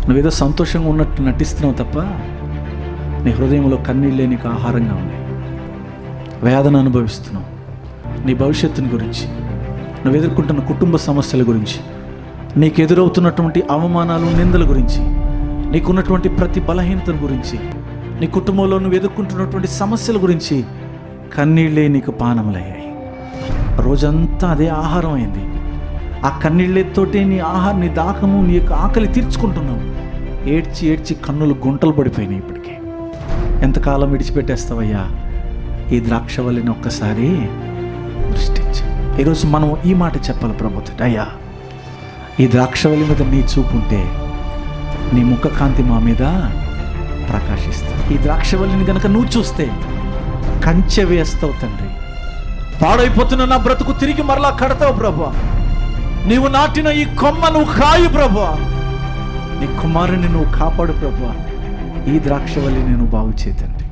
నువ్వేదో సంతోషంగా ఉన్నట్టు నటిస్తున్నావు తప్ప నీ హృదయంలో కన్నీళ్ళే నీకు ఆహారంగా ఉన్నాయి. వేదన అనుభవిస్తున్నావు. నీ భవిష్యత్తుని గురించి, నువ్వు ఎదుర్కొంటున్న కుటుంబ సమస్యల గురించి, నీకు ఎదురవుతున్నటువంటి అవమానాలు, నిందల గురించి, నీకున్నటువంటి ప్రతి బలహీనతల గురించి, నీ కుటుంబంలో నువ్వు ఎదుర్కొంటున్నటువంటి సమస్యల గురించి కన్నీళ్ళే నీకు పానములయ్యాయి. రోజంతా అదే ఆహారం అయింది. ఆ కన్నీళ్ళతోటే నీ దాహము, నీ యొక్క ఆకలి తీర్చుకుంటున్నావు. ఏడ్చి ఏడ్చి కన్నులు గుంటలు పడిపోయినాయి. ఇప్పటికే ఎంతకాలం విడిచిపెట్టేస్తావయ్యా ఈ ద్రాక్షవల్లిని? ఒక్కసారి దృష్టించి ఈరోజు మనం ఈ మాట చెప్పాలి ప్రభుత్వ, అయ్యా ఈ ద్రాక్షవల్లి మీద నీ చూపు ఉంటే నీ ముఖ కాంతి మా మీద ప్రకాశిస్తుంది. ఈ ద్రాక్షవల్లిని కనుక నువ్వు చూస్తే కంచె వేస్తావు తండ్రి. పాడైపోతున్న నా బ్రతుకు తిరిగి మరలా కడతావు ప్రభువా. నీవు నాటిన ఈ కొమ్మ నువ్వు కాయు ప్రభువా. నీ కుమారుని నువ్వు కాపాడు ప్రభువా. ఈ ద్రాక్షవల్లిని నువ్వు బాగు చేతండి.